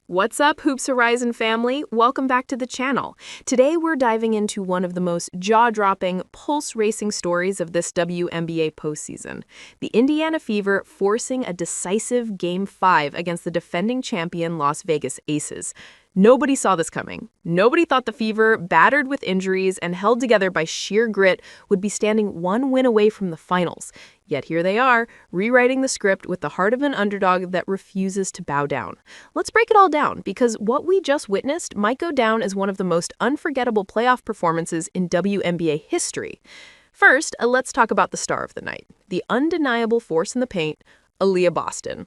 What's up, Hoops Horizon family? Welcome back to the channel. Today we're diving into one of the most jaw-dropping, pulse-racing stories of this WNBA postseason. The Indiana Fever forcing a decisive Game 5 against the defending champion Las Vegas Aces. Nobody saw this coming. Nobody thought the Fever, battered with injuries and held together by sheer grit, would be standing one win away from the finals. Yet here they are, rewriting the script with the heart of an underdog that refuses to bow down. Let's break it all down, because what we just witnessed might go down as one of the most unforgettable playoff performances in WNBA history. First, let's talk about the star of the night, the undeniable force in the paint, Aaliyah Boston.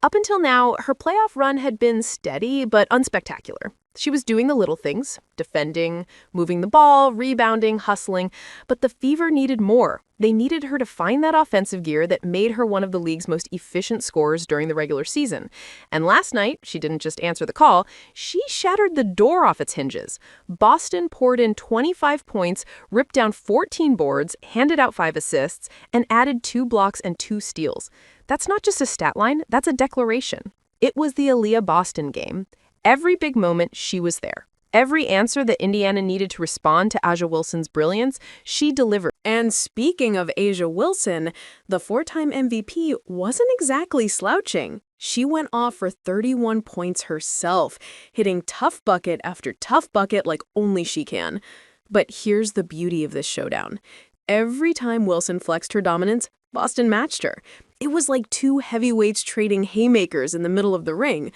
Up until now, her playoff run had been steady but unspectacular. She was doing the little things, defending, moving the ball, rebounding, hustling, but the Fever needed more. They needed her to find that offensive gear that made her one of the league's most efficient scorers during the regular season. And last night, she didn't just answer the call, she shattered the door off its hinges. Boston poured in 25 points, ripped down 14 boards, handed out 5 assists, and added 2 blocks and 2 steals. That's not just a stat line, that's a declaration. It was the Aaliyah Boston game. Every big moment, she was there. Every answer that Indiana needed to respond to A'ja Wilson's brilliance, she delivered. And speaking of A'ja Wilson, the 4-time MVP wasn't exactly slouching. She went off for 31 points herself, hitting tough bucket after tough bucket like only she can. But here's the beauty of this showdown. Every time Wilson flexed her dominance, Boston matched her. It was like two heavyweights trading haymakers in the middle of the ring.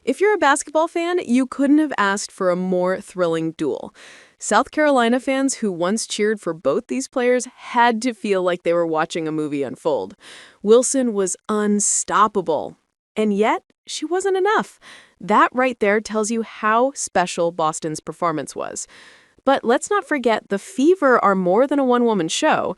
If you're a basketball fan, you couldn't have asked for a more thrilling duel. South Carolina fans who once cheered for both these players had to feel like they were watching a movie unfold. Wilson was unstoppable. And yet, she wasn't enough. That right there tells you how special Boston's performance was. But let's not forget, the Fever are more than a one-woman show.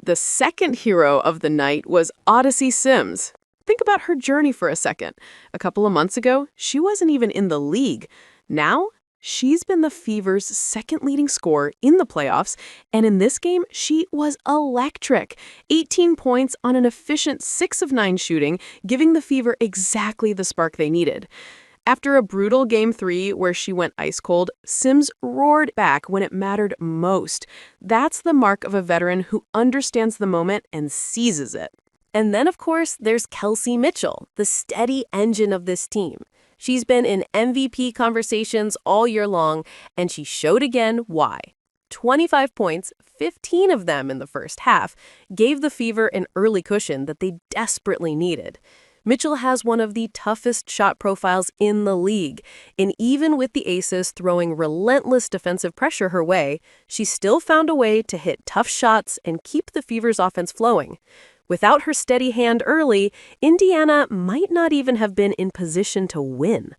The second hero of the night was Odyssey Sims. Think about her journey for a second. A couple of months ago, she wasn't even in the league. Now, she's been the Fever's second leading scorer in the playoffs, and in this game, she was electric. 18 points on an efficient 6 of 9 shooting, giving the Fever exactly the spark they needed. After a brutal Game 3 where she went ice cold, Sims roared back when it mattered most. That's the mark of a veteran who understands the moment and seizes it. And then, of course, there's Kelsey Mitchell, the steady engine of this team. She's been in MVP conversations all year long, and she showed again why. 25 points, 15 of them in the first half, gave the Fever an early cushion that they desperately needed. Mitchell has one of the toughest shot profiles in the league, and even with the Aces throwing relentless defensive pressure her way, she still found a way to hit tough shots and keep the Fever's offense flowing. Without her steady hand early, Indiana might not even have been in position to win.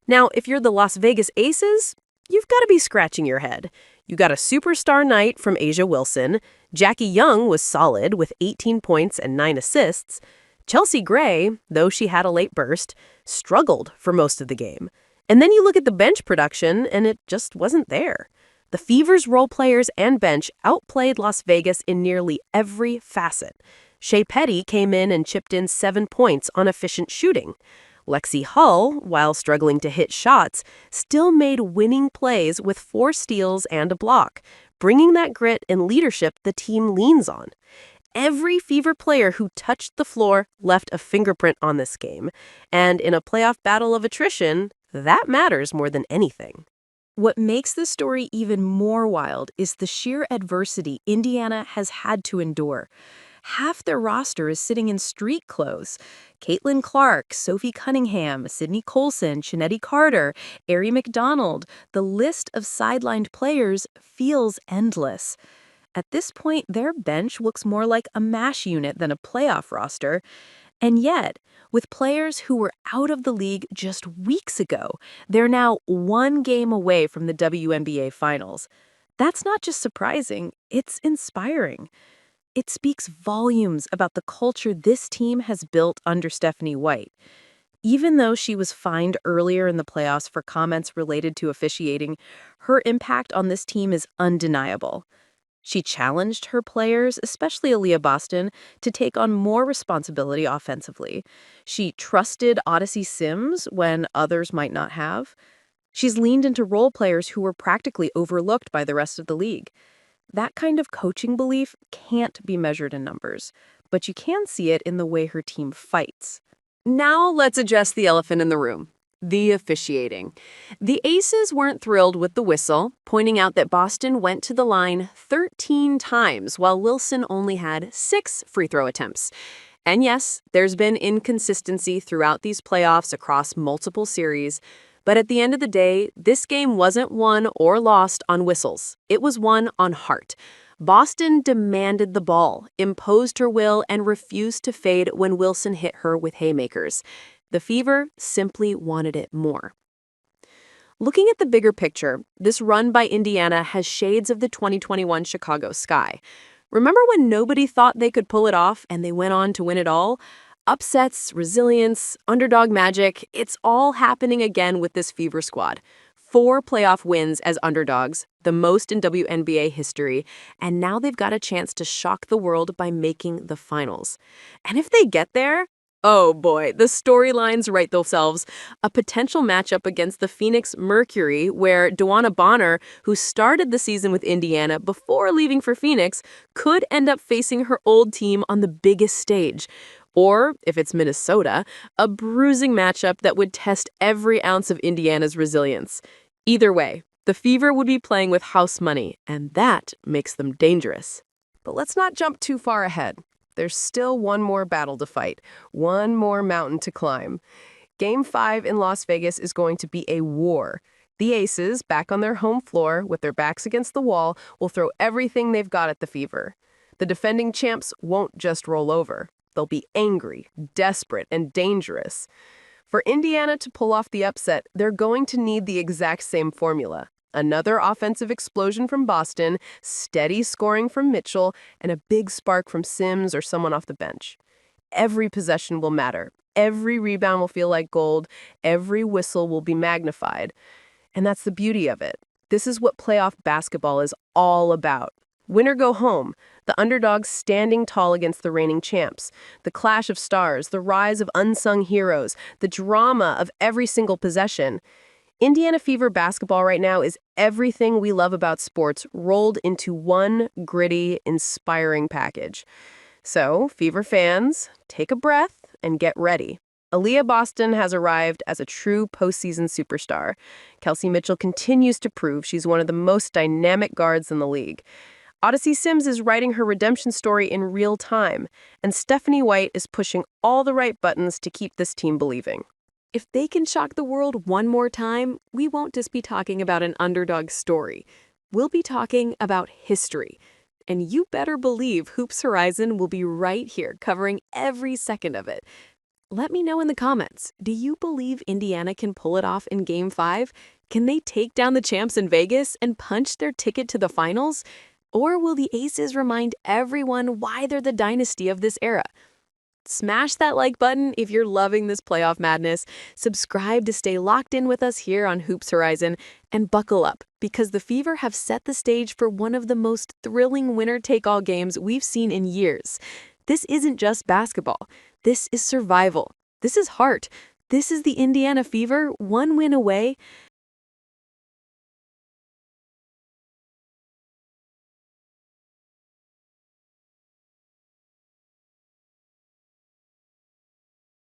Now, if you're the Las Vegas Aces, you've got to be scratching your head. You got a superstar night from A'ja Wilson. Jackie Young was solid with 18 points and 9 assists. Chelsea Gray, though she had a late burst, struggled for most of the game. And then you look at the bench production, and it just wasn't there. The Fever's role players and bench outplayed Las Vegas in nearly every facet. Shea Petty came in and chipped in 7 points on efficient shooting. Lexi Hull, while struggling to hit shots, still made winning plays with 4 steals and a block, bringing that grit and leadership the team leans on. Every Fever player who touched the floor left a fingerprint on this game, and in a playoff battle of attrition, that matters more than anything. What makes this story even more wild is the sheer adversity Indiana has had to endure. Half their roster is sitting in street clothes. Caitlin Clark, Sophie Cunningham, Sydney Colson, Chinetti Carter, Ari McDonald. The list of sidelined players feels endless. At this point, their bench looks more like a MASH unit than a playoff roster. And yet, with players who were out of the league just weeks ago, they're now one game away from the WNBA Finals. That's not just surprising, it's inspiring. It speaks volumes about the culture this team has built under Stephanie White. Even though she was fined earlier in the playoffs for comments related to officiating, her impact on this team is undeniable. She challenged her players, especially Aaliyah Boston, to take on more responsibility offensively. She trusted Odyssey Sims when others might not have. She's leaned into role players who were practically overlooked by the rest of the league. That kind of coaching belief can't be measured in numbers, but you can see it in the way her team fights. Now let's address the elephant in the room, the officiating. The Aces weren't thrilled with the whistle, pointing out that Boston went to the line 13 times while Wilson only had 6 free throw attempts. And yes, there's been inconsistency throughout these playoffs across multiple series, but at the end of the day, this game wasn't won or lost on whistles. It was won on heart. Boston demanded the ball, imposed her will, and refused to fade when Wilson hit her with haymakers. The Fever simply wanted it more. Looking at the bigger picture, this run by Indiana has shades of the 2021 Chicago Sky. Remember when nobody thought they could pull it off and they went on to win it all? Upsets, resilience, underdog magic, it's all happening again with this Fever squad. 4 playoff wins as underdogs, the most in WNBA history, and now they've got a chance to shock the world by making the finals. And if they get there, oh boy, the storylines write themselves. A potential matchup against the Phoenix Mercury, where Dewana Bonner, who started the season with Indiana before leaving for Phoenix, could end up facing her old team on the biggest stage. Or, if it's Minnesota, a bruising matchup that would test every ounce of Indiana's resilience. Either way, the Fever would be playing with house money, and that makes them dangerous. But let's not jump too far ahead. There's still one more battle to fight, one more mountain to climb. Game 5 in Las Vegas is going to be a war. The Aces, back on their home floor with their backs against the wall, will throw everything they've got at the Fever. The defending champs won't just roll over. They'll be angry, desperate, and dangerous. For Indiana to pull off the upset, they're going to need the exact same formula. Another offensive explosion from Boston, steady scoring from Mitchell, and a big spark from Sims or someone off the bench. Every possession will matter. Every rebound will feel like gold. Every whistle will be magnified. And that's the beauty of it. This is what playoff basketball is all about. Win or go home, the underdogs standing tall against the reigning champs, the clash of stars, the rise of unsung heroes, the drama of every single possession. Indiana Fever basketball right now is everything we love about sports rolled into one gritty, inspiring package. So, Fever fans, take a breath and get ready. Aaliyah Boston has arrived as a true postseason superstar. Kelsey Mitchell continues to prove she's one of the most dynamic guards in the league. Odyssey Sims is writing her redemption story in real time, and Stephanie White is pushing all the right buttons to keep this team believing. If they can shock the world one more time, we won't just be talking about an underdog story. We'll be talking about history. And you better believe Hoops Horizon will be right here covering every second of it. Let me know in the comments, do you believe Indiana can pull it off in Game 5? Can they take down the champs in Vegas and punch their ticket to the finals? Or will the Aces remind everyone why they're the dynasty of this era? Smash that like button if you're loving this playoff madness, subscribe to stay locked in with us here on Hoops Horizon, and buckle up because the Fever have set the stage for one of the most thrilling winner-take-all games we've seen in years. This isn't just basketball. This is survival. This is heart. This is the Indiana Fever, one win away.